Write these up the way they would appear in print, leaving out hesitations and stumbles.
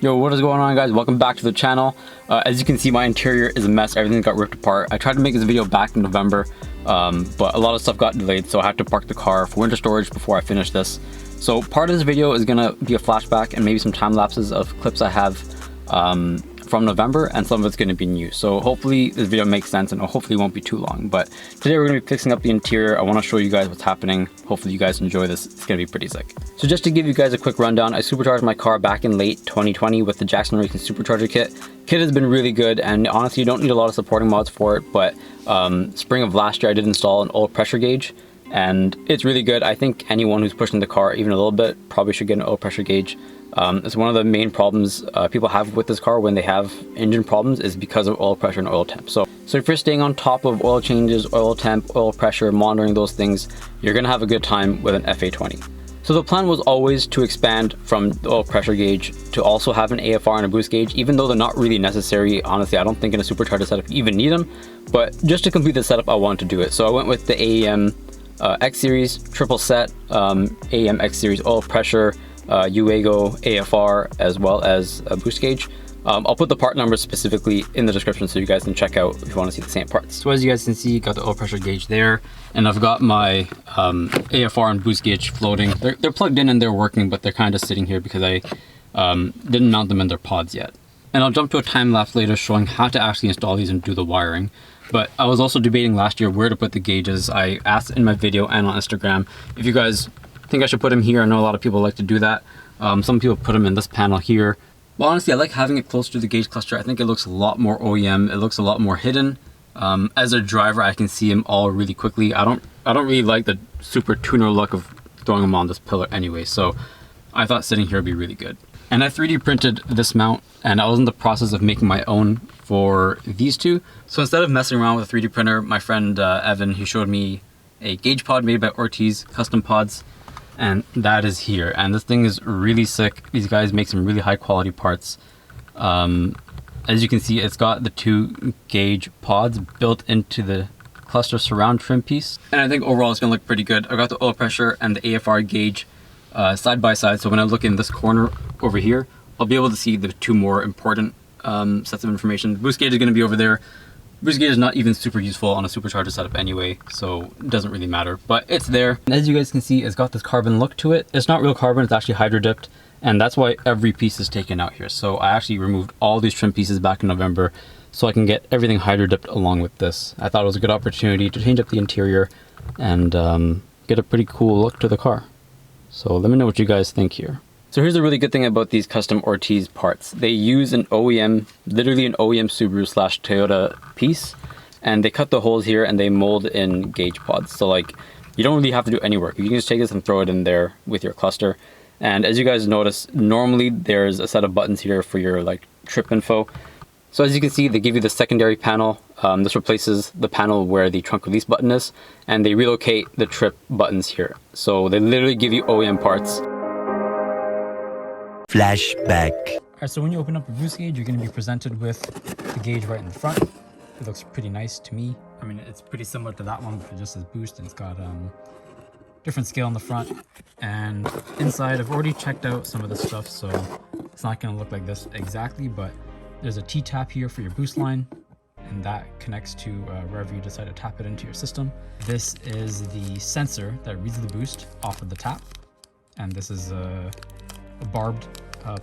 Yo, what is going on, guys? Welcome back to the channel. As you can see, my interior is a mess. Everything got ripped apart. I tried to make this video back in November, but a lot of stuff got delayed, so I had to park the car for winter storage before I finish this. So part of this video is gonna be a flashback and maybe some time lapses of clips I have from November, and some of it's gonna be new. So hopefully this video makes sense and hopefully it won't be too long. But today we're gonna be fixing up the interior. I wanna show you guys what's happening. Hopefully you guys enjoy this. It's gonna be pretty sick. So just to give you guys a quick rundown, I supercharged my car back in late 2020 with the Jackson Racing Supercharger kit. Kit has been really good, and honestly you don't need a lot of supporting mods for it, but spring of last year I did install an oil pressure gauge, and it's really good. I think anyone who's pushing the car even a little bit probably should get an oil pressure gauge. It's one of the main problems people have with this car when they have engine problems is because of oil pressure and oil temp. So if you're staying on top of oil changes, oil temp, oil pressure, monitoring those things, you're gonna have a good time with an FA20. So the plan was always to expand from the oil pressure gauge to also have an AFR and a boost gauge, even though they're not really necessary. Honestly, I don't think in a supercharger setup you even need them, but just to complete the setup, I wanted to do it. So I went with the AEM X Series, triple set, AEM X Series oil pressure, UEGO AFR, as well as a boost gauge. I'll put the part numbers specifically in the description so you guys can check out if you want to see the same parts. So as you guys can see, got the oil pressure gauge there, and I've got my AFR and boost gauge floating. They're plugged in and they're working, but they're kind of sitting here because I didn't mount them in their pods yet. And I'll jump to a time lapse later showing how to actually install these and do the wiring. But I was also debating last year where to put the gauges. I asked in my video and on Instagram if you guys think I should put them here. I know a lot of people like to do that. Some people put them in this panel here. Well, honestly, I like having it close to the gauge cluster. I think it looks a lot more OEM. It looks a lot more hidden. As a driver, I can see them all really quickly. I don't really like the super tuner look of throwing them on this pillar anyway. So I thought sitting here would be really good. And I 3D printed this mount, and I was in the process of making my own for these two. So instead of messing around with a 3D printer, my friend Evan, he showed me a gauge pod made by Ortizcustompods. And that is here, and this thing is really sick. These guys make some really high quality parts. As you can see, it's got the two gauge pods built into the cluster surround trim piece, and I think overall it's gonna look pretty good. I got the oil pressure and the AFR gauge side by side, so when I look in this corner over here, I'll be able to see the two more important sets of information. The boost gauge is gonna be over there. Boost gauge is not even super useful on a supercharger setup anyway, so it doesn't really matter, but it's there. And as you guys can see, it's got this carbon look to it. It's not real carbon, it's actually hydro dipped, and that's why every piece is taken out here. So I actually removed all these trim pieces back in November so I can get everything hydro dipped along with this. I thought it was a good opportunity to change up the interior and get a pretty cool look to the car. So let me know what you guys think here. So here's the really good thing about these custom Ortiz parts. They use an OEM, literally an OEM Subaru / Toyota piece, and they cut the holes here and they mold in gauge pods. So like, you don't really have to do any work. You can just take this and throw it in there with your cluster. And as you guys notice, normally there's a set of buttons here for your like trip info. So as you can see, they give you the secondary panel. This replaces the panel where the trunk release button is, and they relocate the trip buttons here. So they literally give you OEM parts. Flashback. Alright, so when you open up a boost gauge, you're going to be presented with the gauge right in the front. It looks pretty nice to me. I mean, it's pretty similar to that one, but it just says boost, and it's got different scale on the front. And inside, I've already checked out some of this stuff, so it's not going to look like this exactly, but there's a T-tap here for your boost line, and that connects to wherever you decide to tap it into your system. This is the sensor that reads the boost off of the tap, and this is a barbed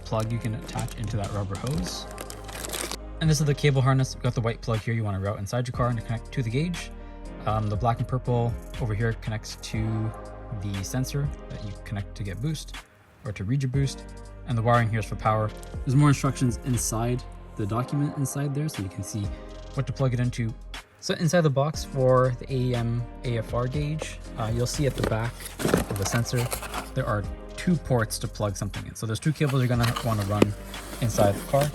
plug you can attach into that rubber hose. And this is the cable harness. We've got the white plug here you want to route inside your car and to connect to the gauge. The black and purple over here connects to the sensor that you connect to get boost or to read your boost. And the wiring here is for power. There's more instructions inside the document inside there, so you can see what to plug it into. So inside the box for the AEM AFR gauge, you'll see at the back of the sensor, there are two ports to plug something in. So there's two cables you're gonna want to run inside the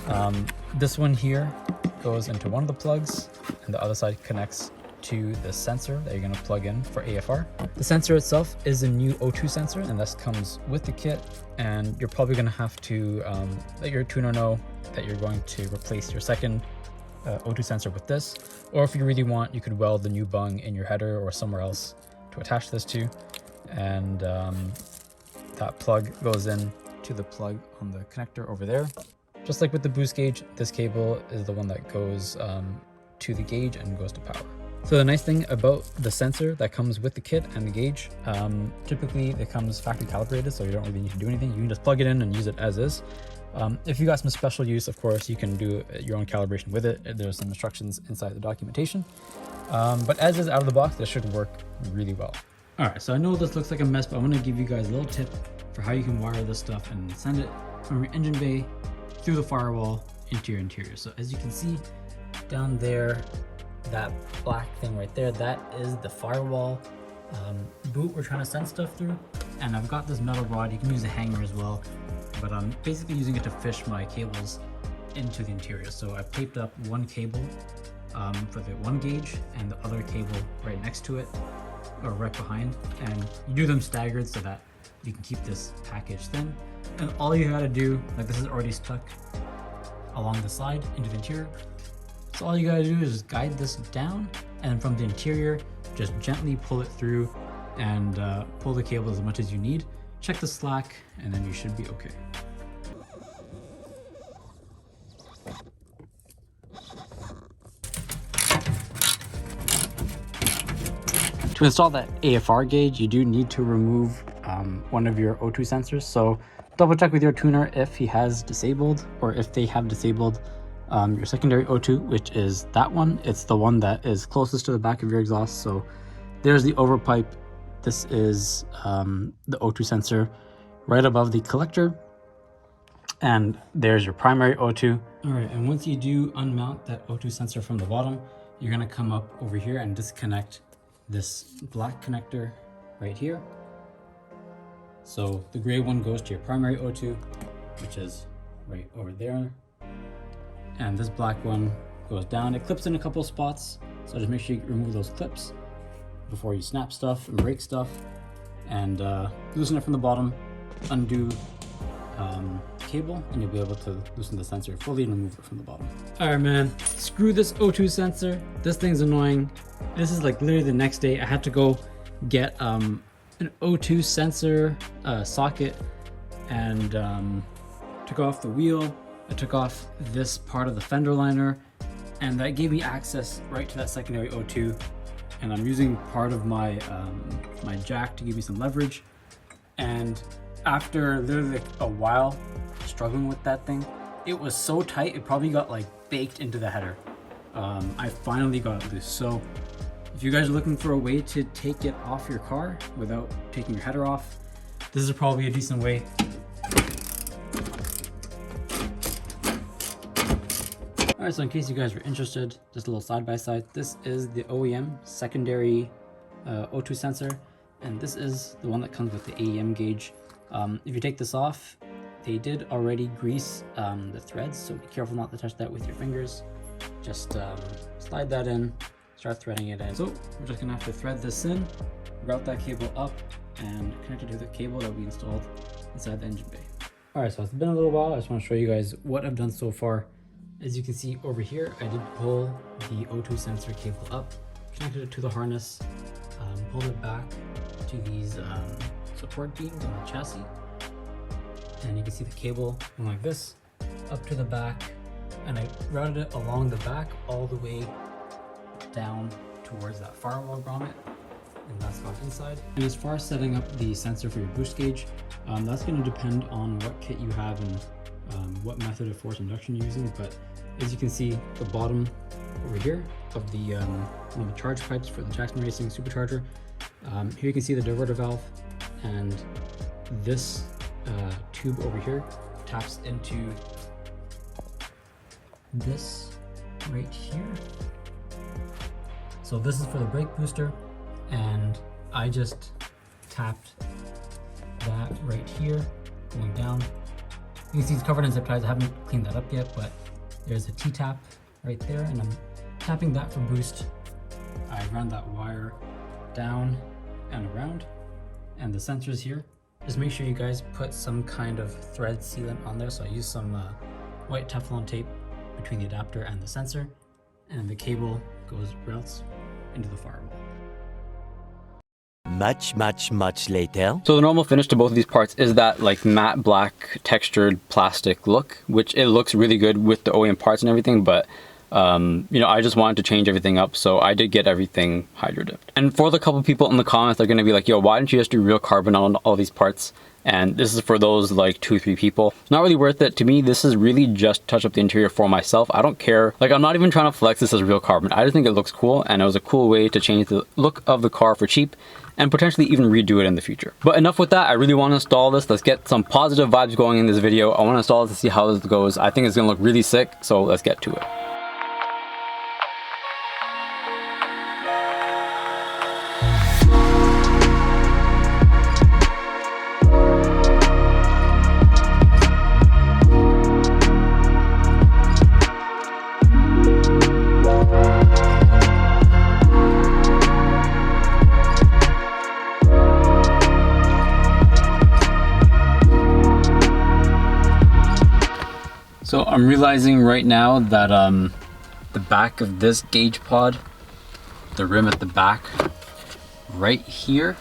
car. This one here goes into one of the plugs, and the other side connects to the sensor that you're going to plug in for AFR. The sensor itself is a new O2 sensor, and this comes with the kit, and you're probably going to have to let your tuner know that you're going to replace your second O2 sensor with this, or if you really want, you could weld the new bung in your header or somewhere else to attach this to, and that plug goes in to the plug on the connector over there. Just like with the boost gauge, this cable is the one that goes to the gauge and goes to power. So the nice thing about the sensor that comes with the kit and the gauge, typically it comes factory calibrated, so you don't really need to do anything. You can just plug it in and use it as is. If you got some special use, of course, you can do your own calibration with it. There's some instructions inside the documentation. But as is out of the box, this should work really well. All right, so I know this looks like a mess, but I'm gonna give you guys a little tip for how you can wire this stuff and send it from your engine bay through the firewall into your interior. So as you can see down there, that black thing right there, that is the firewall boot we're trying to send stuff through. And I've got this metal rod. You can use a hanger as well, but I'm basically using it to fish my cables into the interior. So I've taped up one cable for the 1 gauge and the other cable right next to it, or right behind, and you do them staggered so that you can keep this package thin. And all you gotta do, like this is already stuck along the side into the interior, so all you gotta do is guide this down, and from the interior just gently pull it through and pull the cable as much as you need. Check the slack and then you should be okay. To install that AFR gauge, you do need to remove one of your O2 sensors. So double check with your tuner if he has disabled, or if they have disabled your secondary O2, which is that one. It's the one that is closest to the back of your exhaust. So there's the overpipe. This is the O2 sensor right above the collector. And there's your primary O2. All right, and once you do unmount that O2 sensor from the bottom, you're gonna come up over here and disconnect this black connector right here. So the gray one goes to your primary O2, which is right over there. And this black one goes down. It clips in a couple spots, so just make sure you remove those clips before you snap stuff and break stuff. And loosen it from the bottom, undo cable, and you'll be able to loosen the sensor fully and remove it from the bottom. All right, man, screw this O2 sensor. This thing's annoying. This is like literally the next day I had to go get an O2 sensor socket and took off the wheel. I took off this part of the fender liner, and that gave me access right to that secondary O2. And I'm using part of my my jack to give me some leverage. And after literally a while struggling with that thing, it was so tight it probably got like baked into the header. I finally got it loose. So if you guys are looking for a way to take it off your car without taking your header off, this is probably a decent way. All right, so in case you guys were interested, just a little side by side, this is the OEM secondary O2 sensor, and this is the one that comes with the AEM gauge. If you take this off, they did already grease the threads, so be careful not to touch that with your fingers. Just slide that in, start threading it in. So we're just gonna have to thread this in, route that cable up, and connect it to the cable that we installed inside the engine bay. All right, so it's been a little while. I just want to show you guys what I've done so far. As you can see over here, I did pull the O2 sensor cable up, connected it to the harness, pulled it back to these support beams on the chassis. And you can see the cable going like this, up to the back, and I routed it along the back all the way down towards that firewall grommet, and that's gone inside. And as far as setting up the sensor for your boost gauge, that's going to depend on what kit you have and what method of force induction you're using. But as you can see, the bottom over here of the one of the charge pipes for the Jackson Racing supercharger, here you can see the diverter valve, and this tube over here taps into this right here. So this is for the brake booster, and I just tapped that right here going down. You can see it's covered in zip ties. I haven't cleaned that up yet, but there's a T-tap right there, and I'm tapping that for boost. I ran that wire down and around, and the sensors here. Just make sure you guys put some kind of thread sealant on there. So I use some white Teflon tape between the adapter and the sensor, and the cable routes into the firewall. Much later. So the normal finish to both of these parts is that like matte black textured plastic look, which it looks really good with the OEM parts and everything, but you know, I just wanted to change everything up, so I did get everything hydro dipped. And for the couple people in the comments, they're gonna be like, yo, why didn't you just do real carbon on all these parts? And this is for those like 2-3 people. Not really worth it. To me, this is really just touch up the interior for myself. I don't care. Like, I'm not even trying to flex this as real carbon. I just think it looks cool, and it was a cool way to change the look of the car for cheap and potentially even redo it in the future. But enough with that. I really want to install this. Let's get some positive vibes going in this video. I want to install it to see how this goes. I think it's gonna look really sick, so let's get to it. So I'm realizing right now that the back of this gauge pod, the rim at the back, right here,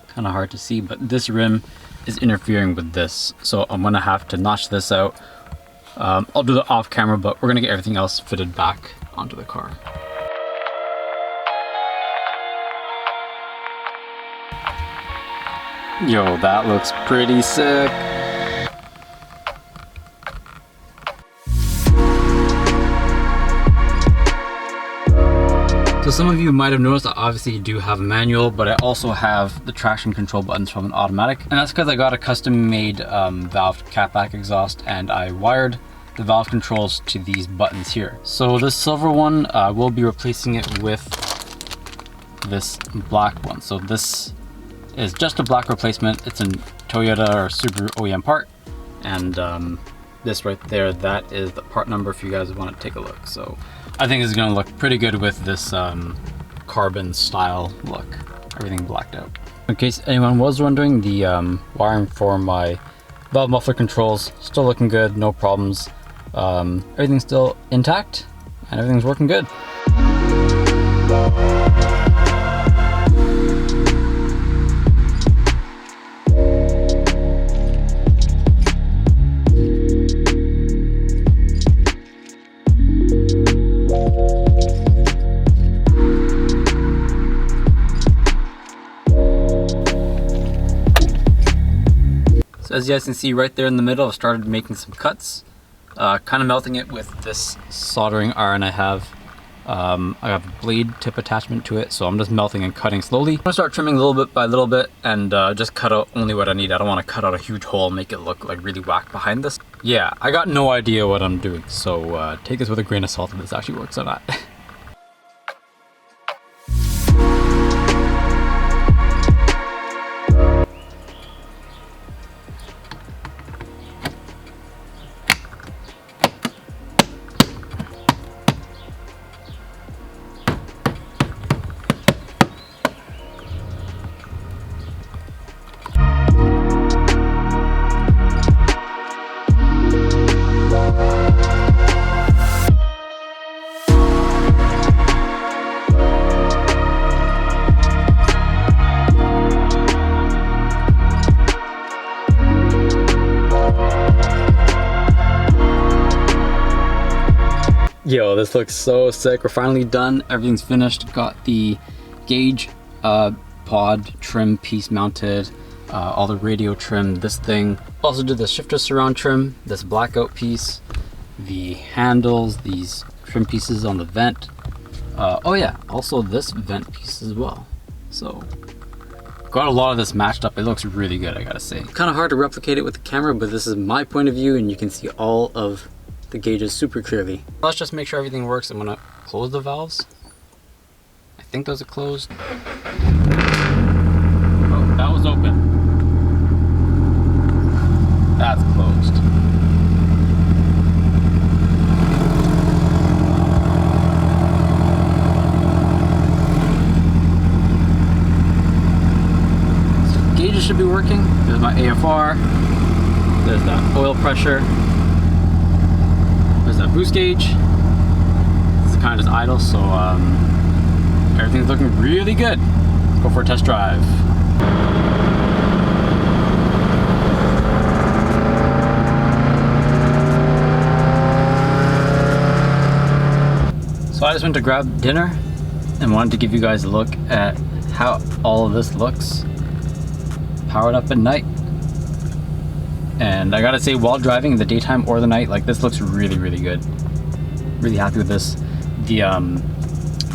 kind of hard to see, but this rim is interfering with this. So I'm gonna have to notch this out. I'll do it off camera, but we're gonna get everything else fitted back onto the car. Yo, that looks pretty sick. So some of you might have noticed I obviously do have a manual, but I also have the traction control buttons from an automatic. And that's because I got a custom made valve catback exhaust, and I wired the valve controls to these buttons here. So this silver one, we'll be replacing it with this black one. So this is just a black replacement. It's a Toyota or Subaru OEM part. And this right there, that is the part number if you guys want to take a look. So I think it's gonna look pretty good with this carbon style look, everything blacked out. In case anyone was wondering, the wiring for my valve muffler controls still looking good, no problems. Everything's still intact and everything's working good. As you guys can see right there in the middle, I've started making some cuts, kind of melting it with this soldering iron I have. I have a blade tip attachment to it, so I'm just melting and cutting slowly. I'm gonna start trimming little bit by little bit and just cut out only what I need. I don't want to cut out a huge hole and make it look like really whack behind this. Yeah, I got no idea what I'm doing, so take this with a grain of salt if this actually works or not. Yo, this looks so sick. We're finally done. Everything's finished. Got the gauge pod trim piece mounted, all the radio trim, this thing. Also did the shifter surround trim, this blackout piece, the handles, these trim pieces on the vent. Oh yeah, also this vent piece as well. So got a lot of this matched up. It looks really good, I gotta say. Kind of hard to replicate it with the camera, but this is my point of view and you can see all of the gauges super clearly. Let's just make sure everything works. I'm gonna close the valves. I think those are closed. Oh, that was open. That's closed. So gauges should be working. There's my AFR. There's that oil pressure. There's that boost gauge. This is kind of just idle, so everything's looking really good. go for a test drive. So I just went to grab dinner and wanted to give you guys a look at how all of this looks powered up at night. And I gotta say, while driving in the daytime or the night, like, this looks really, really good. Really happy with this. The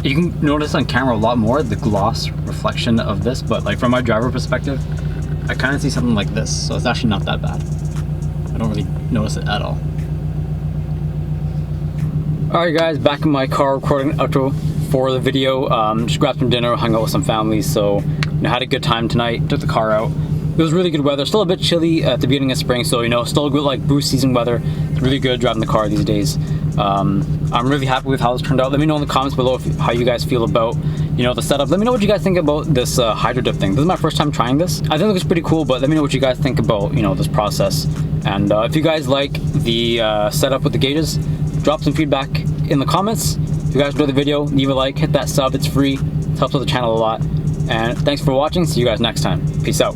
you can notice on camera a lot more the gloss reflection of this, but like from my driver perspective, I kind of see something like this, so it's actually not that bad. I don't really notice it at all. Alright guys, back in my car recording an outro for the video. Just grabbed some dinner, hung out with some family, so had a good time tonight. Took the car out. It was really good weather. Still a bit chilly at the beginning of spring, so still good, like, boost season weather. It's really good driving the car these days. I'm really happy with how this turned out. Let me know in the comments below how you guys feel about the setup. Let me know what you guys think about this hydro dip thing. This is my first time trying this. I think it looks pretty cool, but let me know what you guys think about this process. And if you guys like the setup with the gauges, drop some feedback in the comments. If you guys enjoyed the video, leave a like, hit that sub. It's free. It helps out the channel a lot. And thanks for watching. See you guys next time. Peace out.